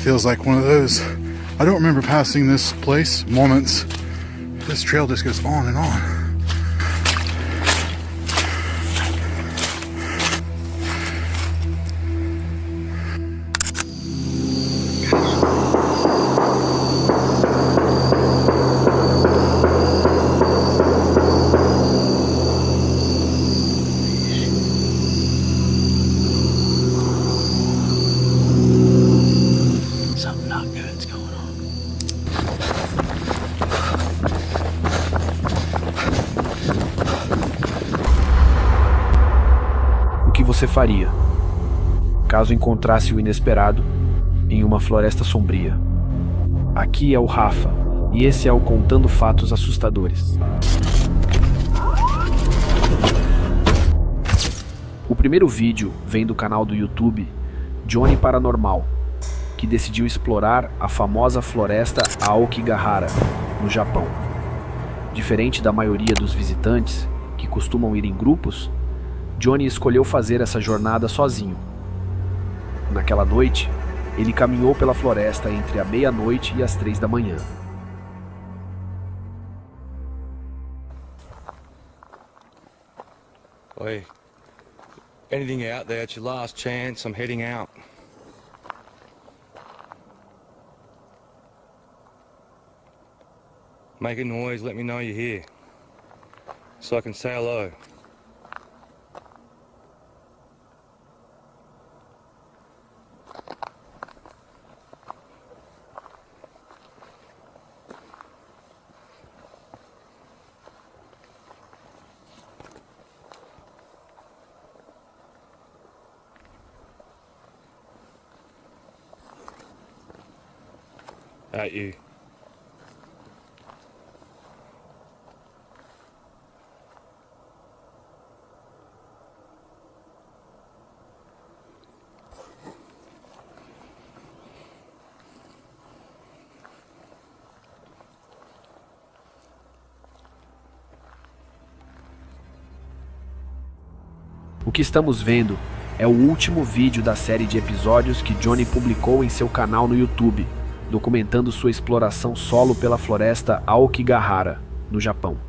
Feels like one of those, I don't remember passing this place, moments. This trail just goes on and on. O que você faria caso encontrasse o inesperado em uma floresta sombria? Aqui é o Rafa e esse é o Contando Fatos Assustadores. O primeiro vídeo vem do canal do YouTube Johnny Paranormal, que decidiu explorar a famosa floresta Aokigahara, no Japão. Diferente da maioria dos visitantes, que costumam ir em grupos, Johnny escolheu fazer essa jornada sozinho. Naquela noite, ele caminhou pela floresta entre a meia-noite e as 3 da manhã. Oi. Anything out there, it's your last chance. I'm heading out. Make a noise, let me know you're here, so I can say hello. At you. O que estamos vendo é o último vídeo da série de episódios que Johnny publicou em seu canal no YouTube, documentando sua exploração solo pela floresta Aokigahara, no Japão.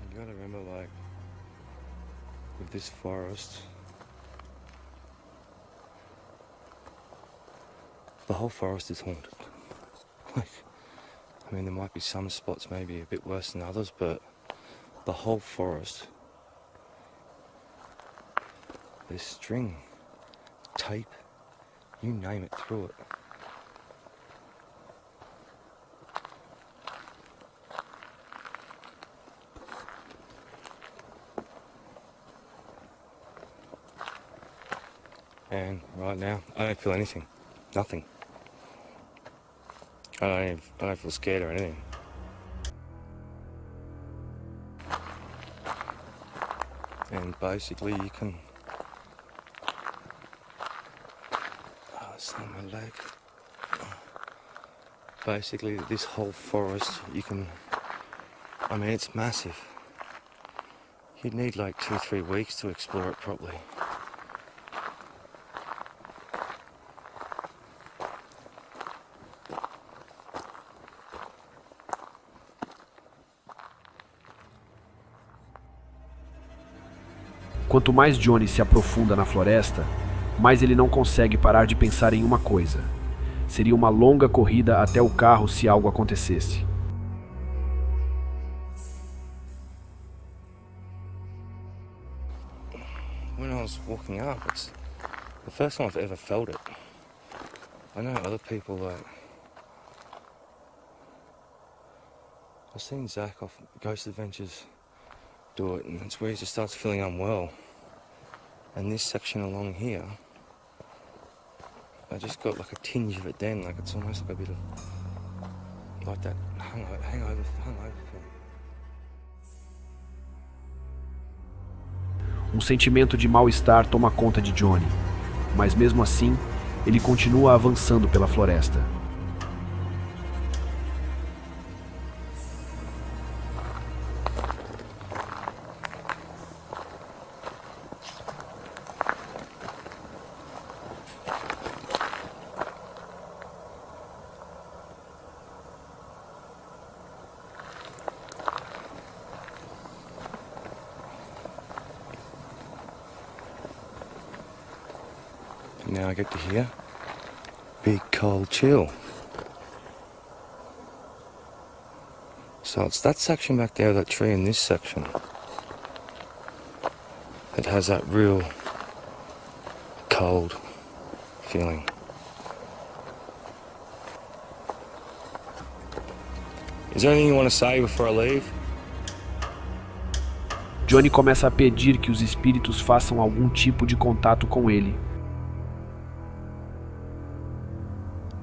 You gotta remember, like, with this forest, the whole forest is haunted. Like, I mean, there might be some spots maybe a bit worse than others, but the whole forest, there's string, tape, you name it through it. And right now, I don't feel anything. Nothing. I don't feel scared or anything. And basically you can... Oh, it's on my leg. Basically this whole forest, you can... I mean, it's massive. You'd need like 2-3 weeks to explore it properly. Quanto mais Johnny se aprofunda na floresta, mais ele não consegue parar de pensar em uma coisa. Seria uma longa corrida até o carro se algo acontecesse. When I was walking up, it's the first time I've ever felt it. I know other people like... I've seen Zach off Ghost Adventures do it, and it's where he just starts feeling unwell. And this section along here, I just got like a tinge of it then, like it's almost like a bit of, like that hangover feeling. Um sentimento de mal-estar toma conta de Johnny, mas mesmo assim, ele continua avançando pela floresta. Now I get to hear big cold chill. So it's that section back there, that tree in this section, that has that real cold feeling. Is there anything you want to say before I leave? Johnny começa a pedir que os espíritos façam algum tipo de contato com ele.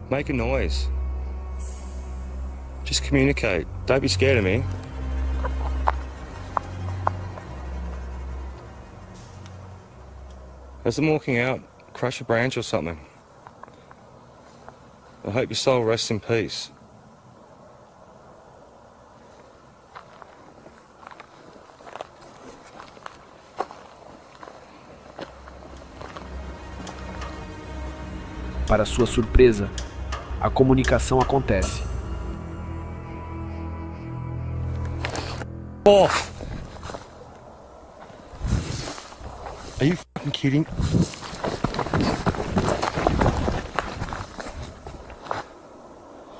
Make a noise. Just communicate. Don't be scared of me. As I'm walking out, crush a branch or something. I hope your soul rests in peace. Para sua surpresa, a comunicação acontece. Off! Are you fucking kidding?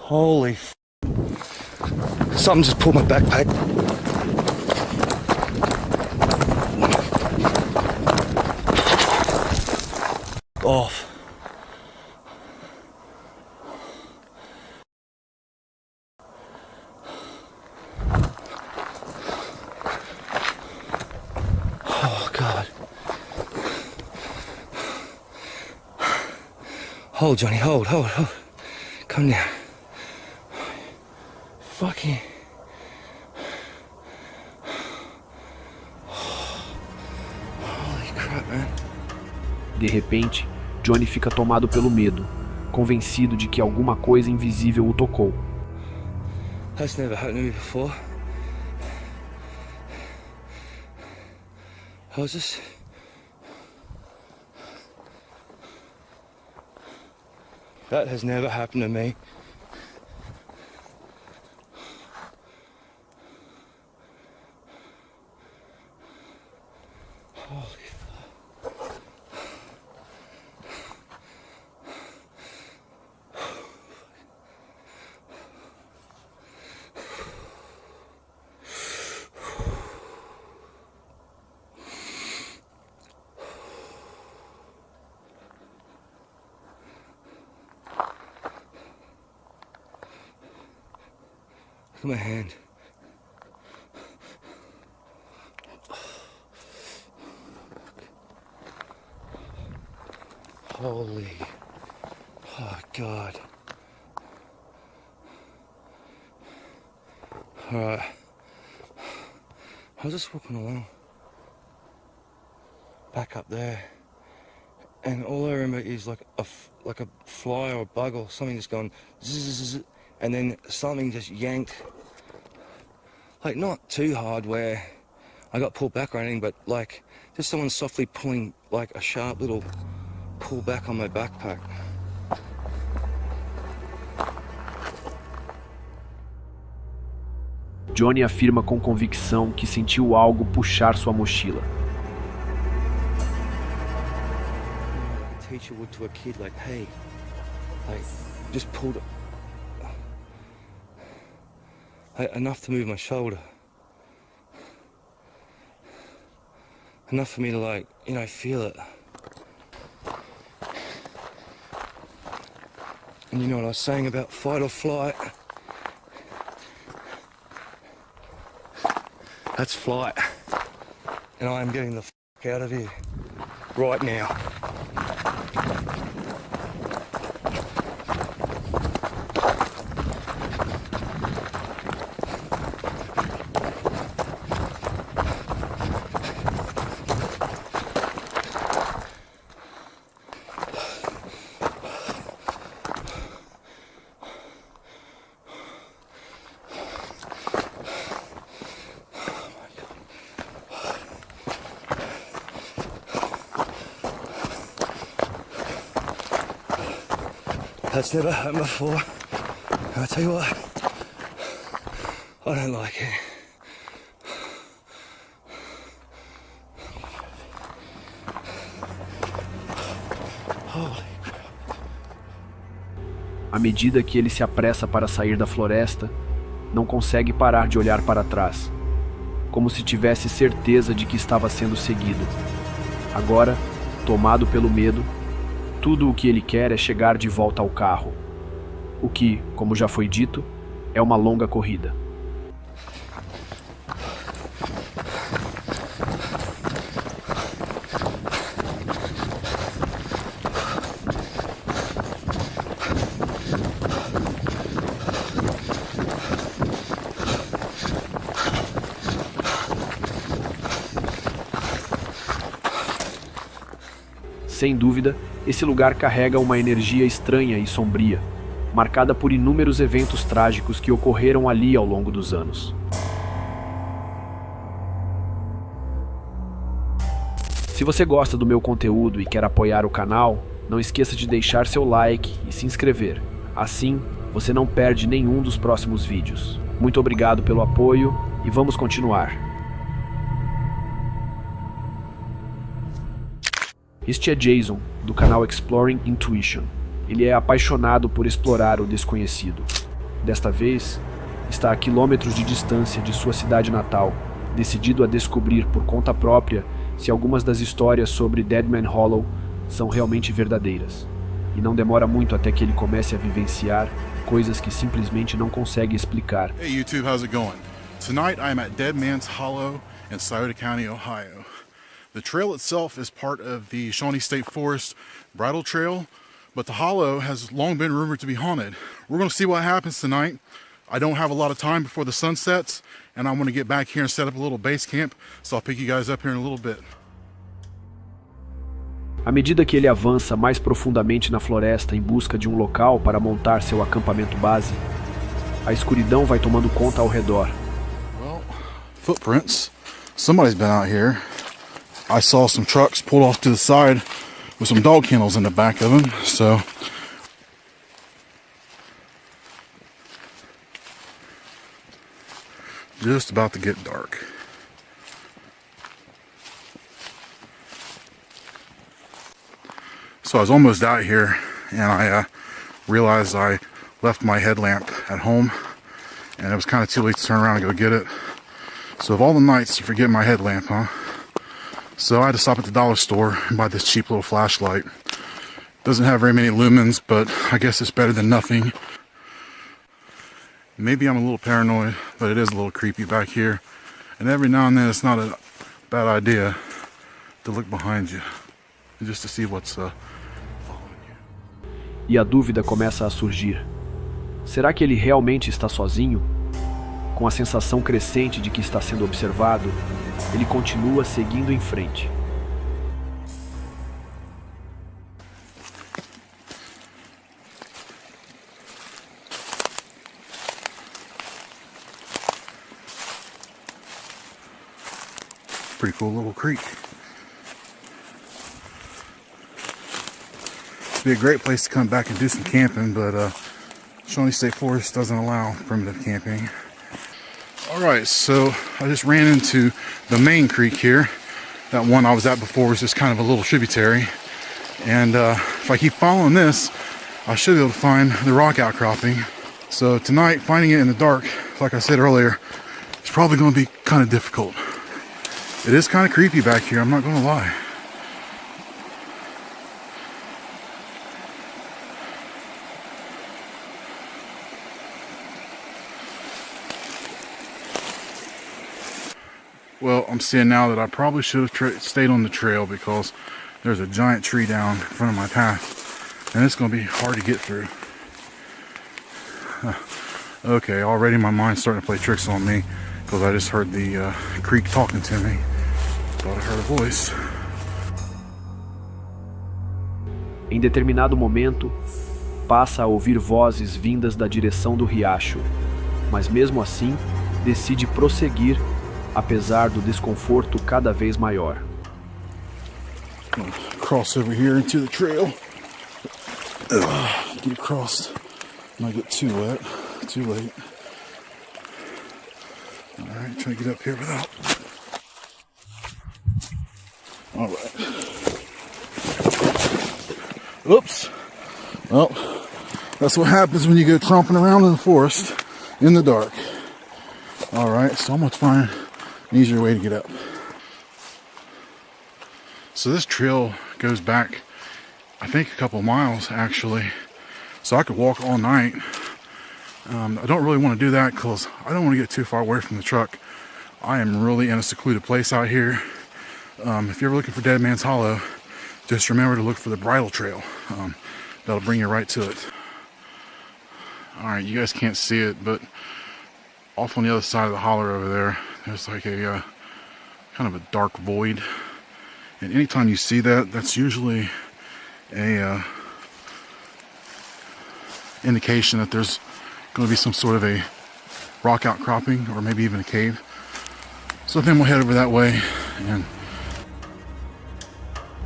Holy f... Something just pulled my backpack. Off. Oh, God. Hold, Johnny, hold. Come down. Fucking... Holy crap, man. De repente, Johnny fica tomado pelo medo, convencido de que alguma coisa invisível o tocou. That's never happened to me before. I was just... That has never happened to me. Holy fuck. Look at my hand. Holy, oh God. All right, I was just walking along, back up there, and all I remember is like a fly or a bug or something just going zzz, and then something just yanked, like not too hard where I got pulled back or anything, but like just someone softly pulling like a sharp little pull back on my backpack. Johnny afirma com convicção que sentiu algo puxar sua mochila. Like a teacher would to a kid, like, hey, like, just pulled it. Like, enough to move my shoulder. Enough for me to, like, you know, feel it. And you know what I was saying about fight or flight? That's flight. And I am getting the f*** out of here right now. That's never happened before. I'll tell you what, I don't like it. À medida que ele se apressa para sair da floresta, não consegue parar de olhar para trás, como se tivesse certeza de que estava sendo seguido. Agora, tomado pelo medo, tudo o que ele quer é chegar de volta ao carro, o que, como já foi dito, é uma longa corrida. Sem dúvida, esse lugar carrega uma energia estranha e sombria, marcada por inúmeros eventos trágicos que ocorreram ali ao longo dos anos. Se você gosta do meu conteúdo e quer apoiar o canal, não esqueça de deixar seu like e se inscrever. Assim, você não perde nenhum dos próximos vídeos. Muito obrigado pelo apoio e vamos continuar. Este é Jason, do canal Exploring Intuition. Ele é apaixonado por explorar o desconhecido. Desta vez, está a quilômetros de distância de sua cidade natal, decidido a descobrir por conta própria se algumas das histórias sobre Deadman Hollow são realmente verdadeiras. E não demora muito até que ele comece a vivenciar coisas que simplesmente não consegue explicar. Hey YouTube, how's it going? Tonight I'm at Dead Man's Hollow in Scioto County, Ohio. The trail itself is part of the Shawnee State Forest Bridle Trail, but the hollow has long been rumored to be haunted. We're going to see what happens tonight. I don't have a lot of time before the sun sets, and I want to get back here and set up a little base camp, so I'll pick you guys up here in a little bit. À medida que ele avança mais profundamente na floresta em busca de um local para montar seu acampamento base, a escuridão vai tomando conta ao redor. Well, footprints. Somebody's been out here. I saw some trucks pulled off to the side with some dog kennels in the back of them, so just about to get dark. So I was almost out here and I realized I left my headlamp at home and it was kind of too late to turn around and go get it. So of all the nights you forget my headlamp, huh? So I had to stop at the dollar store and buy this cheap little flashlight. Doesn't have very many lumens, but I guess it's better than nothing. Maybe I'm a little paranoid, but it is a little creepy back here. And every now and then it's not a bad idea to look behind you, just to see what's following you. E a dúvida começa a surgir. Será que ele realmente está sozinho? Com a sensação crescente de que está sendo observado, ele continua seguindo em frente. Pretty cool little creek. It'd be a great place to come back and do some camping, but Shawnee State Forest doesn't allow primitive camping. Alright, so I just ran into the main creek here. That one I was at before was just kind of a little tributary. And if I keep following this, I should be able to find the rock outcropping. So tonight, finding it in the dark, like I said earlier, is probably going to be kind of difficult. It is kind of creepy back here, I'm not going to lie. Well, I'm seeing now that I probably should have stayed on the trail because there's a giant tree down in front of my path and it's going to be hard to get through. Okay, already my mind's starting to play tricks on me because I just heard the creek talking to me. Thought I heard a voice. Em determinado momento, passa a ouvir vozes vindas da direção do riacho, mas mesmo assim, decide prosseguir apesar do desconforto cada vez maior. Cross over here into the trail. get across, not get too wet, too late. All right, trying to get up here without. All right. Oops. Well, that's what happens when you go tromping around in the forest in the dark. All right, so I'm gonna find an easier way to get up. So this trail goes back, I think, a couple miles actually. So I could walk all night. I don't really want to do that because I don't want to get too far away from the truck. I am really in a secluded place out here. If you're ever looking for Dead Man's Hollow, just remember to look for the bridle trail. That'll bring you right to it. Alright, you guys can't see it, but off on the other side of the holler over there, there's like a kind of a dark void. And anytime you see that, that's usually a indication that there's going to be some sort of a rock outcropping or maybe even a cave. So then we'll head over that way and...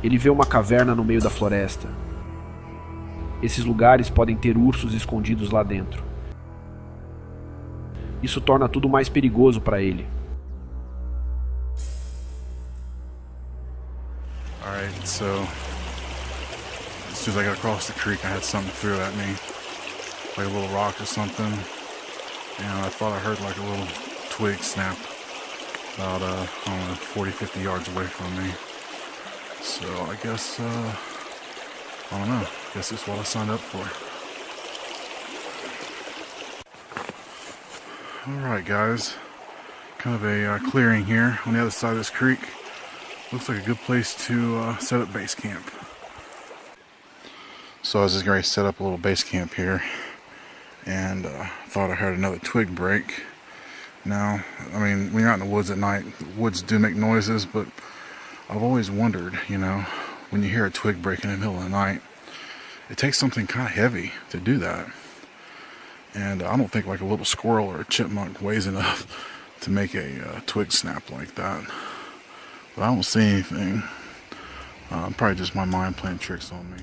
Ele vê uma caverna no meio da floresta. Esses lugares podem ter ursos escondidos lá dentro. Isso torna tudo mais perigoso para ele. Alright, so as soon as I got across the creek, I had something throw at me, like a little rock or something, and I thought I heard like a little twig snap about, I don't know, 40-50 yards away from me. So I guess, I don't know, I guess it's what I signed up for. Alright guys, kind of a clearing here on the other side of this creek. Looks like a good place to set up base camp. So I was just going to set up a little base camp here, and thought I heard another twig break. Now, I mean, when you're out in the woods at night, the woods do make noises, but I've always wondered, you know, when you hear a twig breaking in the middle of the night, it takes something kind of heavy to do that. And I don't think like a little squirrel or a chipmunk weighs enough to make a twig snap like that. But I don't see anything. Probably just my mind playing tricks on me.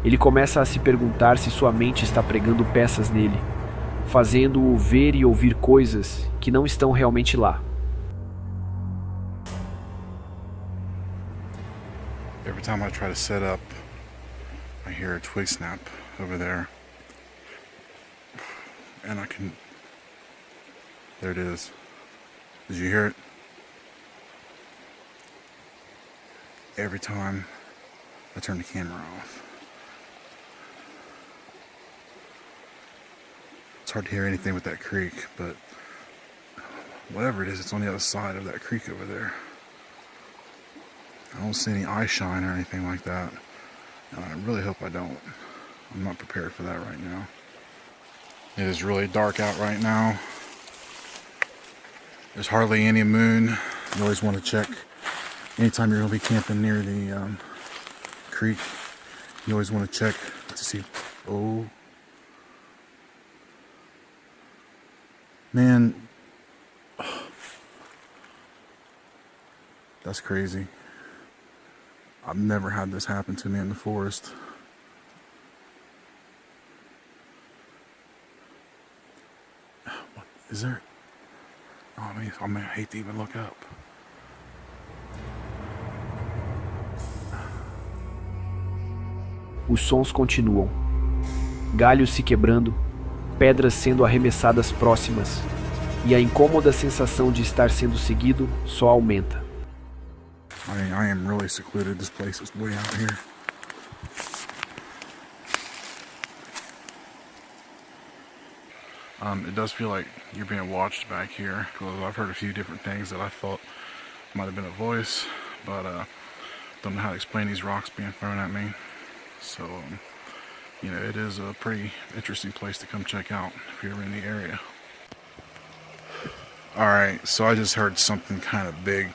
Ele começa a se perguntar se sua mente está pregando peças nele, fazendo-o ver e ouvir coisas que não estão realmente lá. Every time I try to set up, I hear a twig snap over there. And I can... There it is. Did you hear it? Every time I turn the camera off. It's hard to hear anything with that creek, but whatever it is, it's on the other side of that creek over there. I don't see any eye shine or anything like that. And I really hope I don't. I'm not prepared for that right now. It is really dark out right now. There's hardly any moon. You always want to check anytime you're going to be camping near the creek. You always want to check to see. Oh, man, that's crazy. I've never had this happen to me in the forest. What is there? Oh, I mean, I hate to even look up. Os sons continuam. Galhos se quebrando, pedras sendo arremessadas próximas, e a incômoda sensação de estar sendo seguido só aumenta. I am really secluded. This place is way out here. It does feel like you're being watched back here, because I've heard a few different things that I thought might have been a voice, but don't know how to explain these rocks being thrown at me. So, you know, it is a pretty interesting place to come check out if you're in the area. Alright, so I just heard something kind of big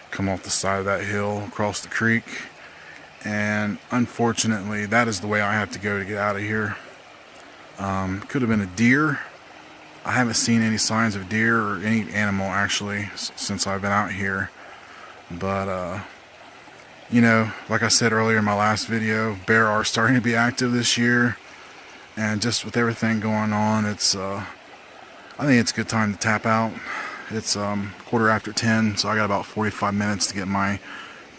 come off the side of that hill across the creek, and unfortunately that is the way I have to go to get out of here. Could have been a deer. I haven't seen any signs of deer or any animal actually since I've been out here, but You know, like I said earlier in my last video, bear are starting to be active this year, and just with everything going on, it's I think it's a good time to tap out. It's 10:15, so I got about 45 minutes to get my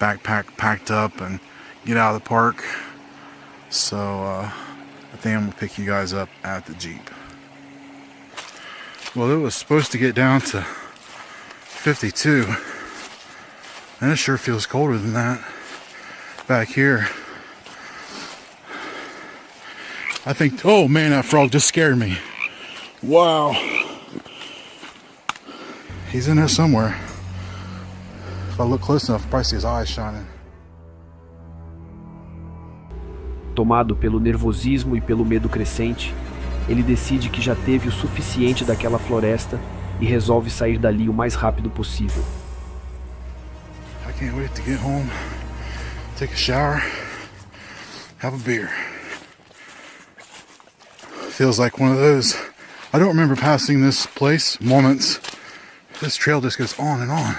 backpack packed up and get out of the park. So I think I'm gonna pick you guys up at the Jeep. Well, it was supposed to get down to 52, and it sure feels colder than that back here. I think, oh man, that frog just scared me. Wow. He's in there somewhere. If I look close enough, I'll probably see his eyes shining. Tomado pelo nervosismo e pelo medo crescente, ele decide que já teve o suficiente daquela floresta e resolve sair dali o mais rápido possível. I can't wait to get home, take a shower, have a beer. Feels like one of those, I don't remember passing this place moments. This trail just goes on and on.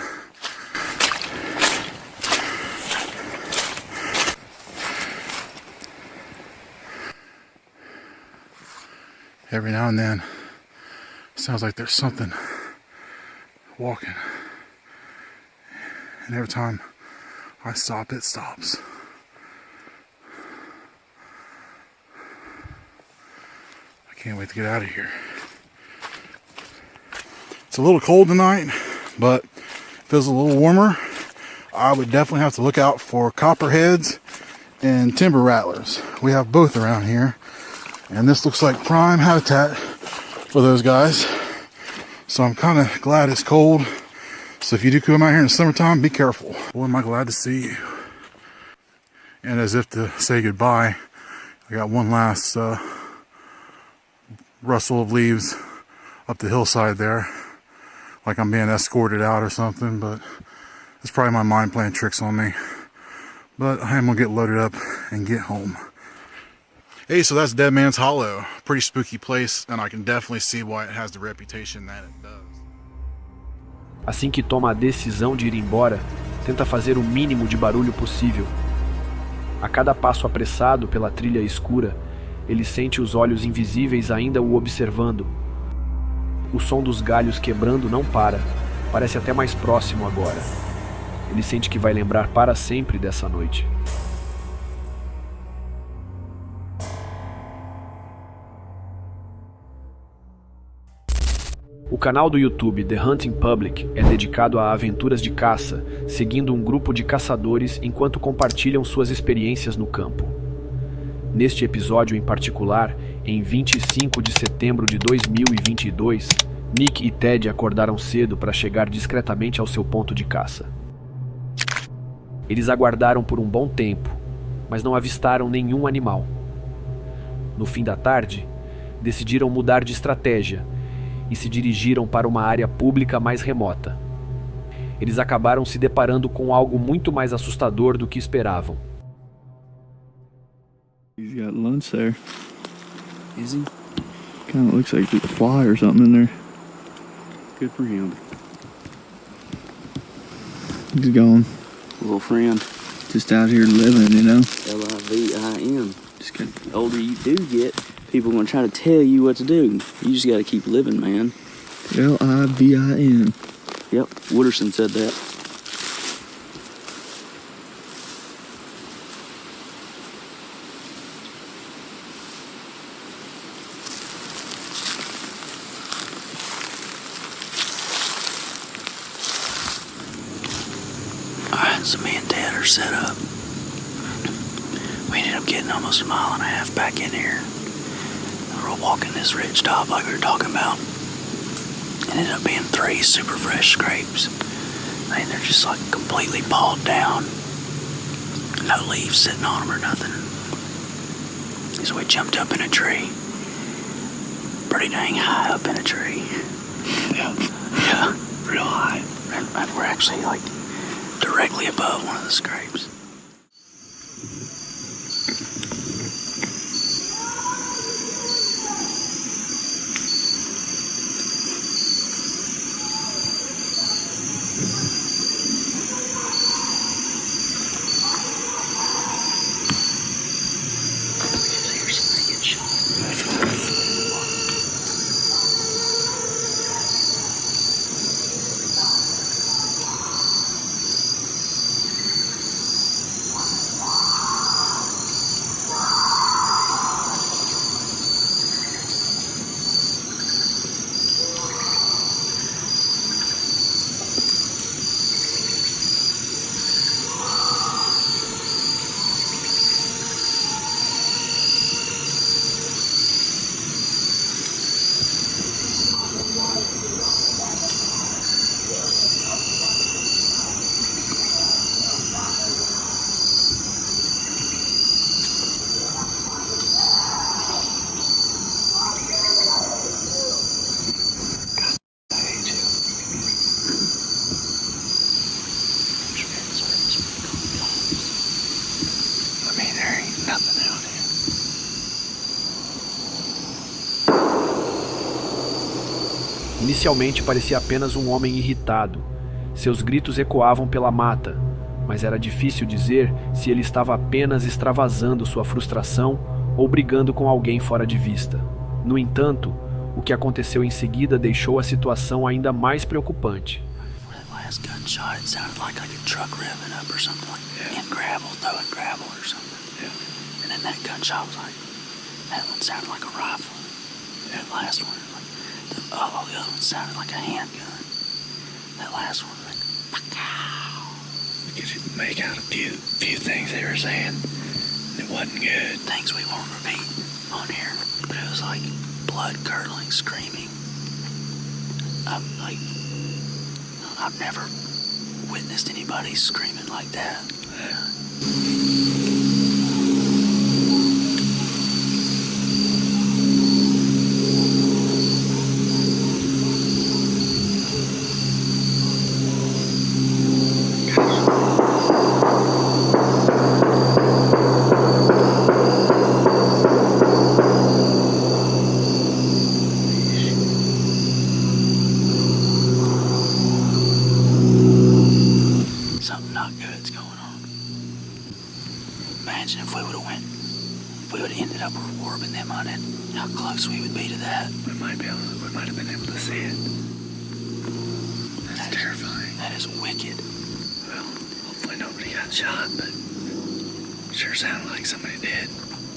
Every now and then, sounds like there's something walking. And every time I stop, it stops. I can't wait to get out of here. It's a little cold tonight, but feels a little warmer. I would definitely have to look out for copperheads and timber rattlers. We have both around here, and this looks like prime habitat for those guys. So I'm kind of glad it's cold. So if you do come out here in the summertime, be careful. Boy, am I glad to see you. And as if to say goodbye, I got one last rustle of leaves up the hillside there, like I'm being escorted out or something, but it's probably my mind playing tricks on me. But I am gonna get loaded up and get home. Hey, so that's Dead Man's Hollow. Pretty spooky place, and I can definitely see why it has the reputation that it does. Assim que toma a decisão de ir embora, tenta fazer o mínimo de barulho possível. A cada passo apressado pela trilha escura, ele sente os olhos invisíveis ainda o observando. O som dos galhos quebrando não para, parece até mais próximo agora. Ele sente que vai lembrar para sempre dessa noite. O canal do YouTube The Hunting Public é dedicado a aventuras de caça, seguindo um grupo de caçadores enquanto compartilham suas experiências no campo. Neste episódio em particular, em 25 de setembro de 2022, Nick e Ted acordaram cedo para chegar discretamente ao seu ponto de caça. Eles aguardaram por um bom tempo, mas não avistaram nenhum animal. No fim da tarde, decidiram mudar de estratégia e se dirigiram para uma área pública mais remota. Eles acabaram se deparando com algo muito mais assustador do que esperavam. He's got lunch there. Is he? Kind of looks like a fly or something in there. Good for him. He's gone. Little friend. Just out here living, you know. Livin. Just got The older you do get, people are going to try to tell you what to do. You just got to keep living, man. Livin. Yep, Wooderson said that. Alright, so me and Dad are set up. We ended up getting almost a mile and a half back in here. We're walking this ridge top like we were talking about. It ended up being 3 super fresh scrapes. I mean, they're just like completely pawed down. No leaves sitting on them or nothing. So we jumped up in a tree. Pretty dang high up in a tree. Yeah, real high. And we're actually like directly above one of the scrapes. Inicialmente parecia apenas um homem irritado. Seus gritos ecoavam pela mata, mas era difícil dizer se ele estava apenas extravasando sua frustração ou brigando com alguém fora de vista. No entanto, o que aconteceu em seguida deixou a situação ainda mais preocupante. Last gunshot, it sounded like a truck revving up or something, like in gravel, throwing gravel or something. And then that gunshot was like, that one sounded like a rifle. That last one, like, the other one sounded like a handgun. That last one, like, pow. We could make out a few things they were saying. It wasn't good. Things we won't repeat on here, but it was like blood-curdling screaming. I've never witnessed anybody screaming like that. Something not good's going on. Imagine if we would have ended up warping them on it. How close we would be to that. We might have been able to see it. That's terrifying. That is wicked. Well, hopefully nobody got shot, but sure sounded like somebody did.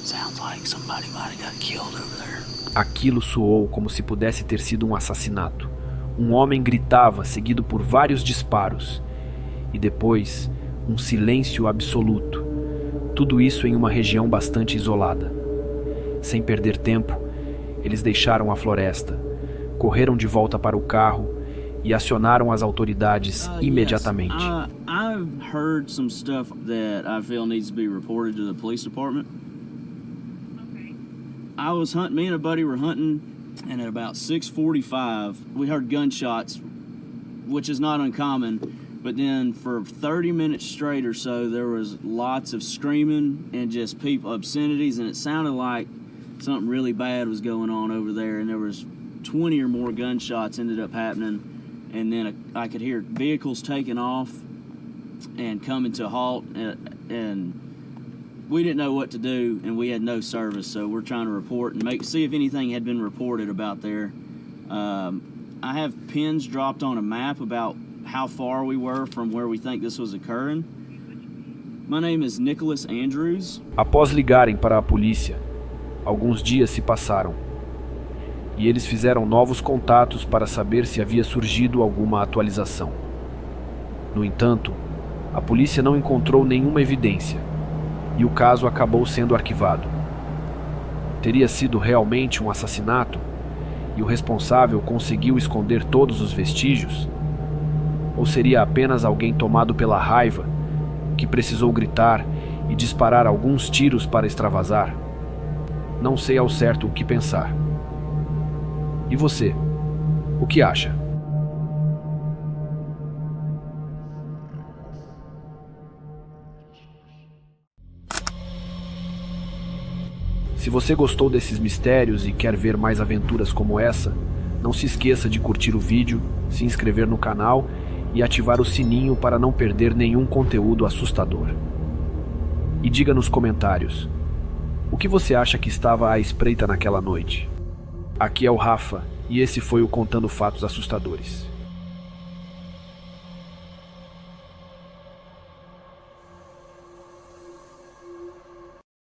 Sounds like somebody might have got killed over there. Aquilo soou como se pudesse ter sido um assassinato. Um homem gritava, seguido por vários disparos. E depois, um silêncio absoluto. Tudo isso em uma região bastante isolada. Sem perder tempo, eles deixaram a floresta, correram de volta para o carro e acionaram as autoridades imediatamente. Yes. I've heard some stuff that I feel needs to be reported to the police department. Okay. Me and a buddy were hunting, and at about 6:45, we heard gunshots, which is not uncommon. But then for 30 minutes straight or so, there was lots of screaming and just people, obscenities, and it sounded like something really bad was going on over there. And there was 20 or more gunshots ended up happening. And then I could hear vehicles taking off and coming to a halt. And we didn't know what to do, and we had no service. So we're trying to report and see if anything had been reported about there. I have pins dropped on a map about how far we were from where we think this was occurring. My name is Nicholas Andrews. Após ligarem para a polícia, alguns dias se passaram e eles fizeram novos contatos para saber se havia surgido alguma atualização. No entanto, a polícia não encontrou nenhuma evidência e o caso acabou sendo arquivado. Teria sido realmente um assassinato e o responsável conseguiu esconder todos os vestígios? Ou seria apenas alguém tomado pela raiva, que precisou gritar e disparar alguns tiros para extravasar? Não sei ao certo o que pensar. E você? O que acha? Se você gostou desses mistérios e quer ver mais aventuras como essa, não se esqueça de curtir o vídeo, se inscrever no canal e ativar o sininho para não perder nenhum conteúdo assustador. E diga nos comentários, o que você acha que estava à espreita naquela noite? Aqui é o Rafa e esse foi o Contando Fatos Assustadores.